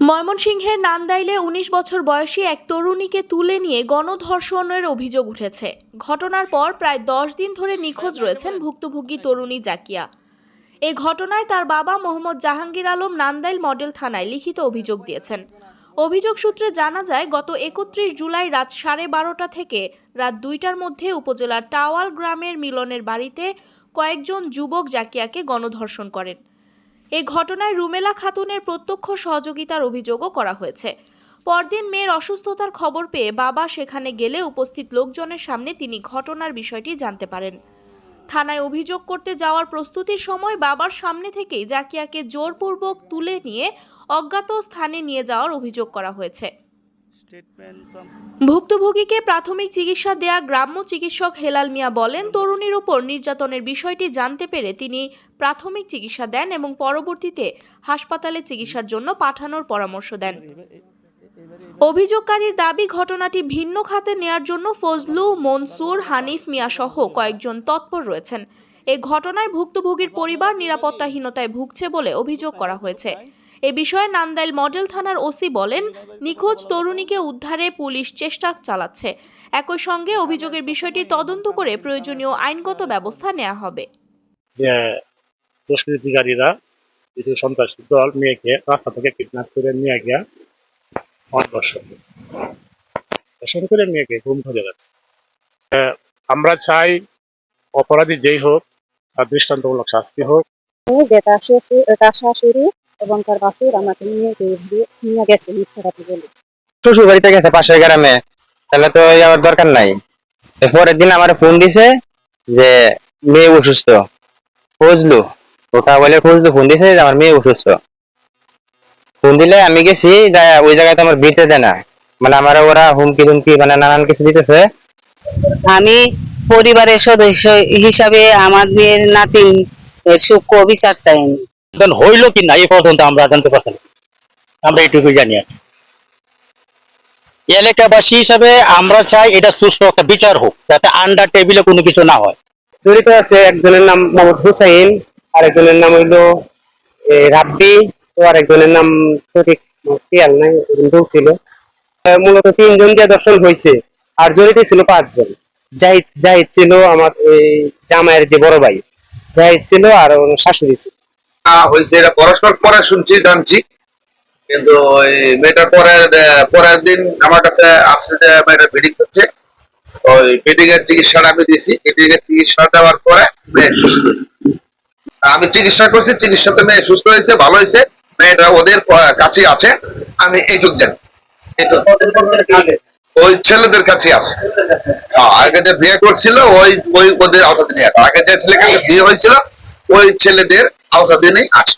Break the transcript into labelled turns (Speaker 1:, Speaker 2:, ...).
Speaker 1: ময়মনসিংহের নান্দাইলে ১৯ বছর বয়সী এক তরুণীকে তুলে নিয়ে গণধর্ষণের অভিযোগ উঠেছে। ঘটনার পর প্রায় ১০ দিন ধরে নিখোঁজ রয়েছেন ভুক্তভোগী তরুণী জাকিয়া। এই ঘটনায় তার বাবা মোহাম্মদ জাহাঙ্গীর আলম নান্দাইল মডেল থানায় লিখিত অভিযোগ দিয়েছেন। অভিযোগ সূত্রে জানা যায়, গত ৩১ জুলাই রাত 12:30 থেকে রাত ২টার মধ্যে উপজেলার টাওয়াল গ্রামের মিলনের বাড়িতে কয়েকজন যুবক জাকিয়াকে গণধর্ষণ করেন। এই ঘটনায় রুমেলা খাতুনের প্রত্যক্ষ সহযোগিতার অভিযোগও করা হয়েছে। পরদিন মেয়ের অসুস্থতার খবর পেয়ে বাবা সেখানে গেলে উপস্থিত লোকজনের সামনে তিনি ঘটনার বিষয়টি জানতে পারেন। থানায় অভিযোগ করতে যাওয়ার প্রস্তুতির সময় বাবার সামনে থেকেই জাকিয়াকে জোরপূর্বক তুলে নিয়ে অজ্ঞাত স্থানে নিয়ে যাওয়ার অভিযোগ করা হয়েছে। ভুক্তভোগীকে প্রাথমিক চিকিৎসা দেয়া গ্রাম্য চিকিৎসক হেলাল মিয়া বলেন, তরুণীর উপর নির্যাতনের বিষয়টি জানতে পেরে তিনি প্রাথমিক চিকিৎসা দেন এবং পরবর্তীতে হাসপাতালে চিকিৎসার জন্য পাঠানোর পরামর্শ দেন। অভিযোগকারীর দাবি, ঘটনাটি ভিন্ন খাতে নেয়ার জন্য ফজলু, মনসুর, হানিফ মিয়া সহ কয়েকজন তৎপর রয়েছেন। এই ঘটনায় ভুক্তভোগীর পরিবার নিরাপত্তাহীনতায় ভুগছে বলে অভিযোগ করা হয়েছে। এ বিষয়ে নান্দাইল মডেল থানার ওসি বলেন, নিখোঁজ তরুণীকে উদ্ধারে পুলিশ চেষ্টা চালাচ্ছে। একই সঙ্গে অভিযোগের বিষয়টি তদন্ত করে প্রয়োজনীয় আইনগত ব্যবস্থা নেওয়া হবে।
Speaker 2: দুষ্কৃতিকারীরা কিছু সন্ত্রাসী দল মেয়েকে রাস্তা থেকে কিডন্যাপ করে নিয়ে গিয়ে ধর্ষণ করে মেয়েকে গুম করে যাচ্ছে। আমরা চাই অপরাধী যেই হোক তার দৃষ্টান্তমূলক শাস্তি হোক।
Speaker 3: শাশুড়ি এবং তার বাসুর আমাকে নিয়ে গেছে মিথ্যাবাদী বলে।
Speaker 4: শ্বশুর বাড়িতে গেছে পাশের গ্রামে, তাহলে তো আমার দরকার নাই। পরের দিন আমার ফোন দিছে যে মেয়ে অসুস্থ, ফজলু ওটা বলে ফজলু ফোন দিছে যে আমার মেয়ে অসুস্থ। ফোন দিলে আমি গেছি, ওই জায়গায় তো আমার বিতে দেয় না, মানে আমার ওরা হুমকি ধুমকি মানে নানান কিছু দিতেছে।
Speaker 3: আমি পরিবারের সদস্য হিসাবে আমার মেয়ের নাতিন সূক্ষ্ম বিচার চাই।
Speaker 2: হইল কি না এই পর্যন্ত আমরা জানতে পারছি না, আমরা এইটুকু জানি। আর এলাকাবাসী হিসাবে আমরা চাই এটা সুষ্ঠু একটা বিচার হোক, যাতে আন্ডার টেবিলে কোনো কিছু না হয়।
Speaker 4: জড়িত আছে একজনের নাম মোহাম্মদ হুসাইন, আরেকজনের নাম হইলো রাব্বি, তো আরেকজনের নাম সঠিক খেয়াল নাই, ছিল। মূলত 3 জন দিয়ে দর্শন হয়েছে, আর জড়িত ছিল 5 জন। জাহিদ ছিল আমার জামাইয়ের যে বড় ভাই, জাহিদ ছিল, আর শাশুড়ি ছিল।
Speaker 5: হয়েছে এটা পরস্পর পরে শুনছি জানছি, কিন্তু ওই মেয়েটার পরের দিন আমার কাছে আসছে যে মেয়েটা ফিডিং করছে। ওই ফিডিং এর চিকিৎসাটা আমি দিয়েছি। ফিডিং এর চিকিৎসা দেওয়ার পরে মেয়ে সুস্থ হয়েছে। আমি চিকিৎসা করছি, চিকিৎসাতে মেয়ে সুস্থ হয়েছে, ভালো হয়েছে। মেয়েটা ওদের কাছে আছে, আমি এইটুক জানি। ওই ছেলেদের কাছে আছে। আগে যে বিয়ে করছিল ওই ওদের আওতাধীনে আছে। আগে যে ছেলের কাছে বিয়ে হয়েছিল ওই ছেলেদের আওতাধীনেই আছে।